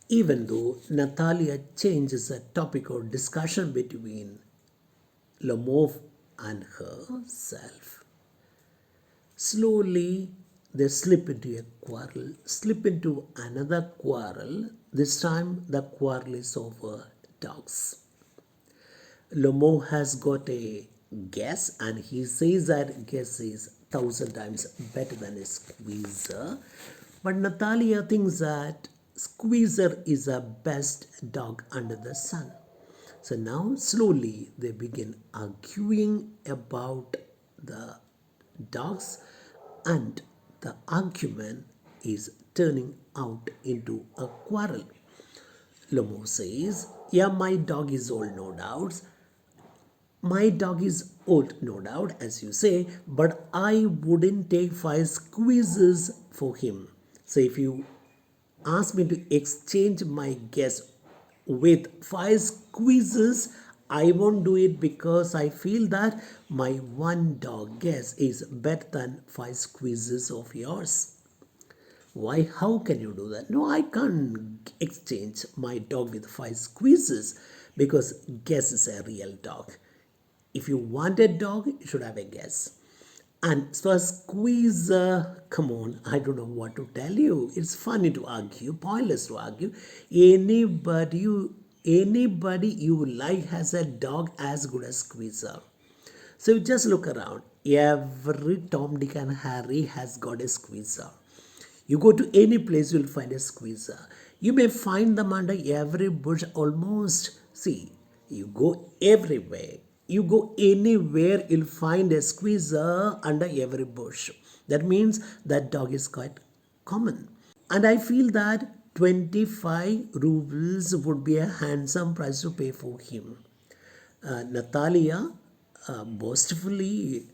Even though Natalia changes the topic of discussion between Lomov and herself. Slowly, they slip into a quarrel, slip into another quarrel. This time, the quarrel is over dogs. Lomo has got a guess, and he says that guess is 1,000 times better than a squeezer. But Natalia thinks that squeezer is the best dog under the sun. So now slowly they begin arguing about the dogs, and the argument is turning out into a quarrel. Lomo says, yeah, my dog is old, no doubts. My dog is old, no doubt, as you say, but I wouldn't take 5 squeezes for him. So if you ask me to exchange my guess with 5 squeezes, I won't do it because I feel that my one dog guess is better than 5 squeezes of yours. Why? How can you do that? No, I can't exchange my dog with 5 squeezes because guess is a real dog. If you want a dog, you should have a guess. And so a squeezer, come on, I don't know what to tell you. It's funny to argue, pointless to argue. Anybody you like has a dog as good as squeezer. So you just look around. Every Tom, Dick, and Harry has got a squeezer. You go to any place, you'll find a squeezer. You may find them under every bush almost. See, you go everywhere. You go anywhere, you'll find a squeezer under every bush. That means that dog is quite common. And I feel that 25 rubles would be a handsome price to pay for him. Natalia boastfully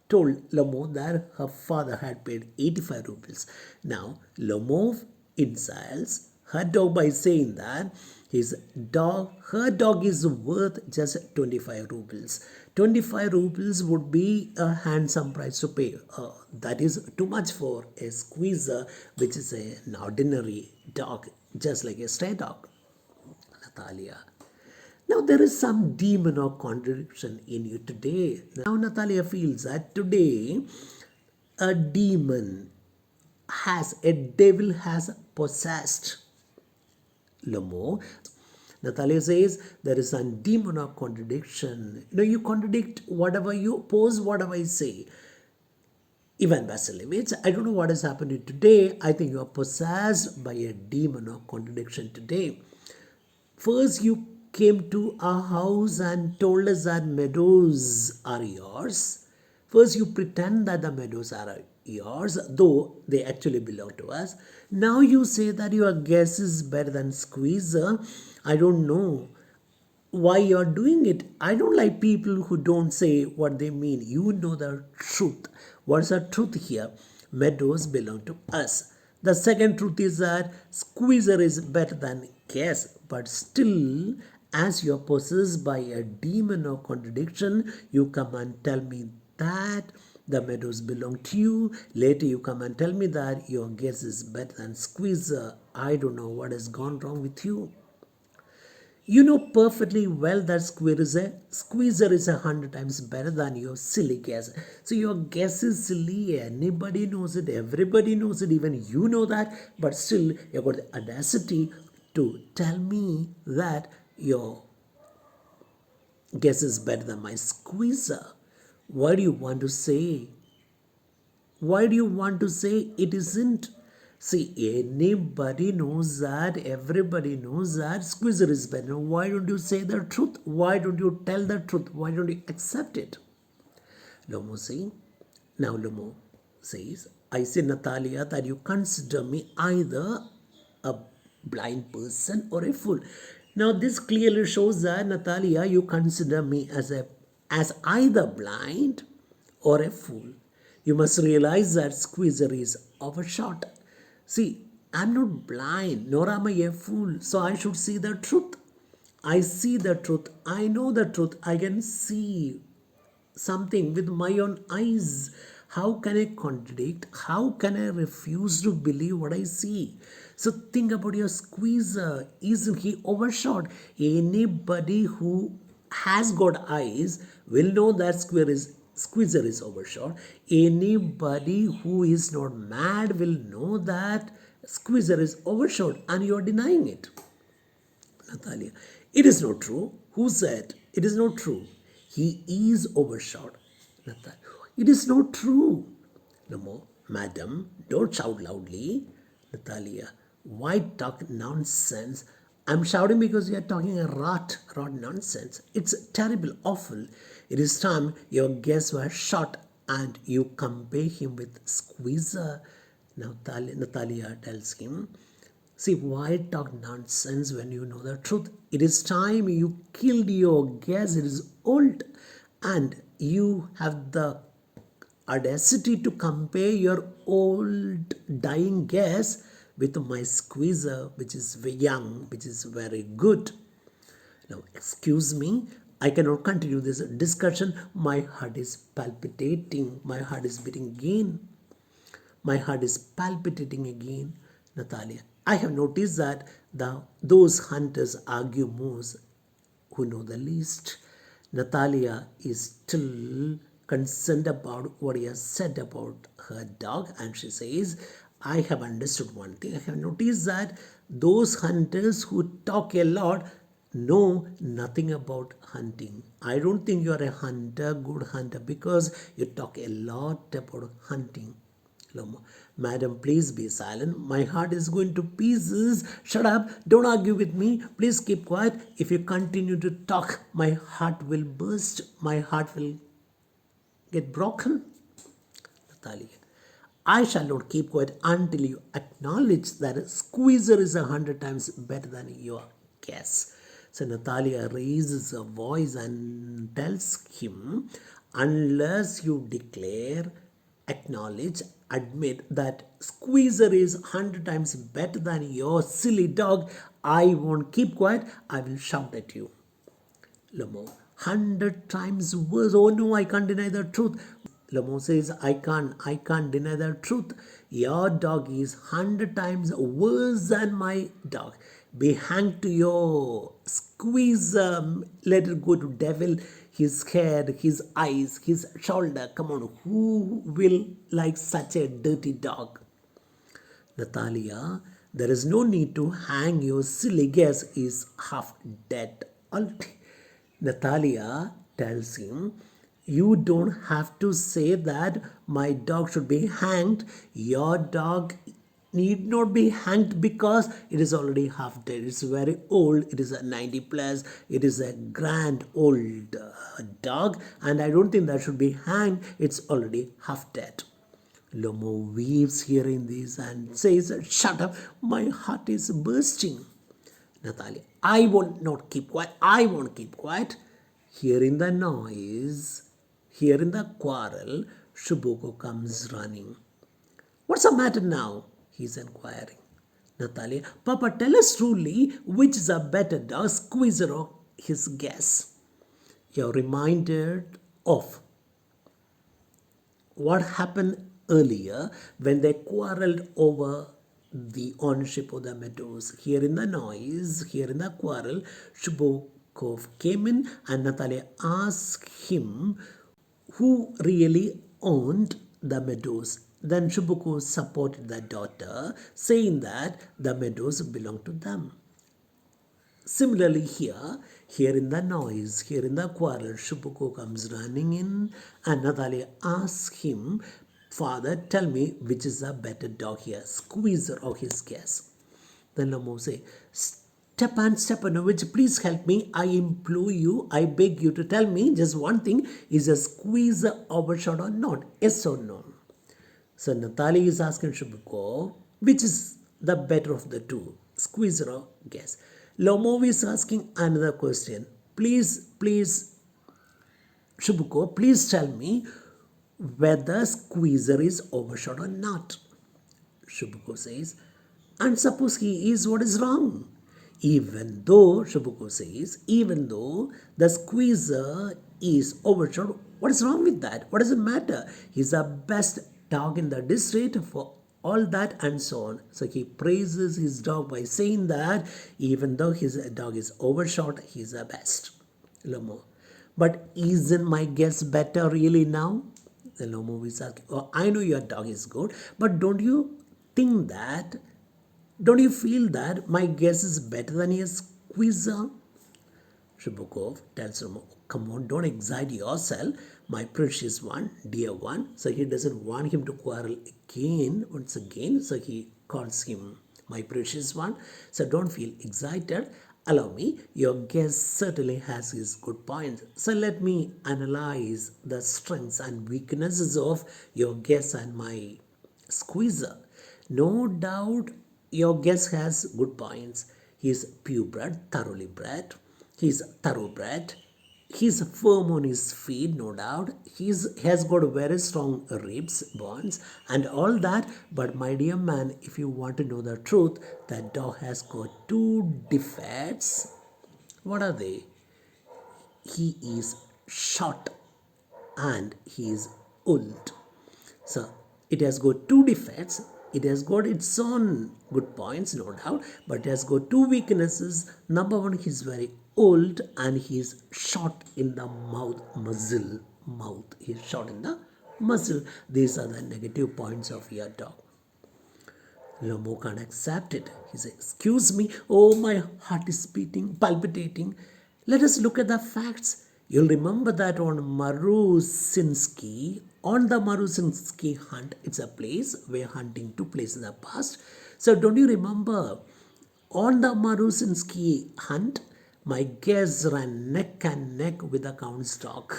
told Lomov that her father had paid 85 rubles. Now, Lomov insults her dog by saying that her dog is worth just 25 rubles. 25 rubles would be a handsome price to pay. That is too much for a squeezer, which is an ordinary dog, just like a stray dog. Natalia. Now there is some demon or contradiction in you today. Now Natalia feels that today a devil has possessed Lomo. Natalia says there is a demon or contradiction. You contradict whatever you oppose, whatever I say. Ivan Vasilevich, I don't know what has happened to you today. I think you are possessed by a demon or contradiction today. First, you came to our house and told us that meadows are yours. First, you pretend that the meadows are yours, though they actually belong to us. Now you say that your guess is better than squeezer. I don't know why you're doing it. I don't like people who don't say what they mean. You know the truth. What's the truth here? Meadows belong to us. The second truth is that squeezer is better than guess, but still, as you're possessed by a demon or contradiction, you come and tell me that the meadows belong to you. Later, you come and tell me that your guess is better than squeezer. I don't know what has gone wrong with you. You know perfectly well that squeezer is 100 times better than your silly guess. So your guess is silly. Anybody knows it. Everybody knows it. Even you know that. But still, you've got the audacity to tell me that your guess is better than my squeezer. What do you want to say? Why do you want to say it isn't? See, anybody knows that, everybody knows that squeezer is better. Why don't you say the truth? Why don't you tell the truth? Why don't you accept it? Lomo says, I say, Natalia, that you consider me either a blind person or a fool. Now, this clearly shows that, Natalia, you consider me as either blind or a fool. You must realize that squeezer is overshot. See, I'm not blind, nor am I a fool, so I should see the truth. I see the truth. I know the truth. I can see something with my own eyes. How can I contradict? How can I refuse to believe what I see? So think about your squeezer. Isn't he overshot? Anybody who has got eyes will know that squeezer is overshot. Anybody who is not mad will know that squeezer is overshot, and you are denying it. Natalia, it is not true. Who said it is not true? He is overshot. Natalia, it is not true. No more. Madam, don't shout loudly. Natalia, why talk nonsense? I'm shouting because you are talking a rot nonsense. It's terrible, awful. It is time your guests were shot and you compare him with Squeezer. Natalia tells him, see, why talk nonsense when you know the truth? It is time you killed your guest. It is old. And you have the audacity to compare your old dying guest with my squeezer, which is very young, which is very good. Now, excuse me, I cannot continue this discussion. My heart is palpitating. My heart is beating again. My heart is palpitating again, Natalia. I have noticed that those hunters argue most who know the least. Natalia is still concerned about what he has said about her dog, and she says, I have understood one thing. I have noticed that those hunters who talk a lot know nothing about hunting. I don't think you are a hunter, good hunter, because you talk a lot about hunting. Madam, please be silent. My heart is going to pieces. Shut up. Don't argue with me. Please keep quiet. If you continue to talk, my heart will burst. My heart will get broken. Natalia, I shall not keep quiet until you acknowledge that a squeezer is 100 times better than your guess. So Natalia raises her voice and tells him, unless you declare, acknowledge, admit that squeezer is 100 times better than your silly dog, I won't keep quiet. I will shout at you. Lamo, 100 times worse. Oh no, I can't deny the truth. Lamo says, I can't deny the truth. Your dog is 100 times worse than my dog. Be hanged to your squeeze, let it go to devil, his head, his eyes, his shoulder. Come on, who will like such a dirty dog? Natalia, there is no need to hang. Your silly guess is half dead. Natalia tells him, you don't have to say that my dog should be hanged. Your dog need not be hanged because it is already half dead. It's very old. It is a 90 plus. It is a grand old dog, and I don't think that should be hanged. It's already half dead. Lomo weeps hearing this and says, shut up, my heart is bursting. Natalia, I won't not keep quiet. I won't keep quiet. Hearing the noise, hearing the quarrel, Shubuko comes running. What's the matter now? He's inquiring. Natalia, Papa, tell us truly which is a better dog, Squeezer or his guess. You're reminded of what happened earlier when they quarreled over the ownership of the meadows. Hearing the noise, hearing the quarrel, Shubokov came in and Natalia asked him who really owned the meadows. Then Shubokov supported the daughter, saying that the meadows belonged to them. Similarly here, hearing the noise, hearing the quarrel, Shubuko comes running in and Natalia asks him, Father, tell me which is a better dog here, Squeezer or his guess. Then Lamo say, Stepanovich, please help me. I implore you, I beg you to tell me just one thing, is a Squeezer overshot or not? Yes or no? So Natalia is asking Shubuko, which is the better of the two, Squeezer or guess? Lomov is asking another question. Please, Shubuko, please tell me whether Squeezer is overshot or not. Shubuko says, and suppose he is, what is wrong? Even though, Shubuko says, even though the Squeezer is overshot, what is wrong with that? What does it matter? He's the best dog in the district for all that and so on. So he praises his dog by saying that even though his dog is overshot, he's the best. Lomo. But isn't my guess better really now? The Lomo is asking, oh, I know your dog is good, but don't you think that, don't you feel that my guess is better than your squeezer? Shubukov tells him, come on, don't excite yourself, my precious one, dear one. So he doesn't want him to quarrel again, once again. So he calls him my precious one. So don't feel excited. Allow me, your guest certainly has his good points. So let me analyze the strengths and weaknesses of your guest and my squeezer. No doubt your guest has good points. He is purebred, thoroughly bred. He is thoroughbred. He's firm on his feet, no doubt. He has got very strong ribs, bones, and all that. But my dear man, if you want to know the truth, that dog has got two defects. What are they? He is short and he is old. So it has got two defects. It has got its own good points, no doubt, but it has got two weaknesses. Number one, he's very old and he's short in the muzzle. He's short in the muzzle. These are the negative points of your dog. Lomo can't accept it. He says, excuse me, oh, my heart is beating, palpitating. Let us look at the facts. You'll remember that on the Marusinski hunt, it's a place where hunting took place in the past. So don't you remember, on the Marusinski hunt, my guest ran neck and neck with the count's dog.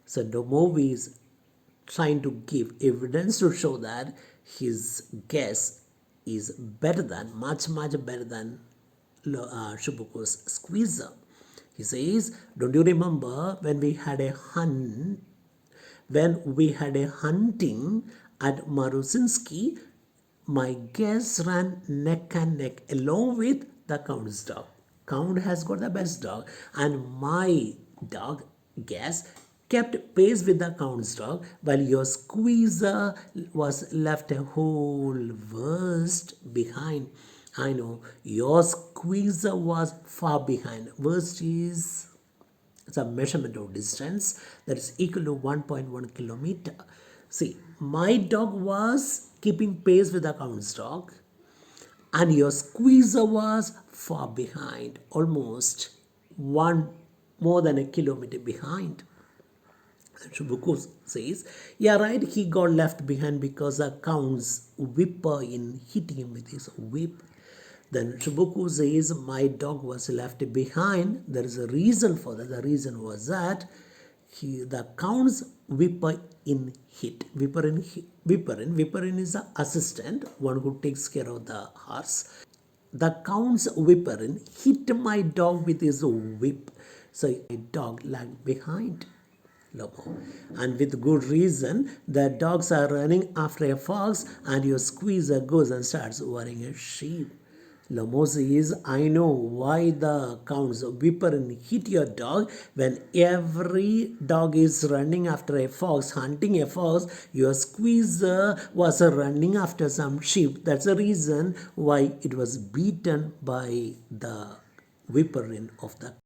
So Domovi is trying to give evidence to show that his guess is better than, much better than Shubuko's squeezer. He says, don't you remember when we had a hunting at Marusinski, my guest ran neck and neck along with the count's dog. Count has got the best dog, and my dog, guess, kept pace with the count's dog, while your squeezer was left a whole verst behind. I know, your squeezer was far behind. Verst is a measurement of distance that is equal to 1.1 kilometer. See, my dog was keeping pace with the count's dog, and your squeezer was far behind, almost more than a kilometer behind. Shubuku says, yeah, right, he got left behind because the count's whipper in hitting him with his whip. Then Shubuku says, my dog was left behind. There is a reason for that. The reason was that the count's whipper in hit. Whipper in is the assistant, one who takes care of the horse. The count's whipper in hit my dog with his whip. So my dog lagged behind. Lomo. And with good reason, the dogs are running after a fox and your squeezer goes and starts worrying a sheep. Lomo says, I know why the count's whipper hit your dog. When every dog is running after a fox, hunting a fox, your squeezer was running after some sheep. That's the reason why it was beaten by the whipper of the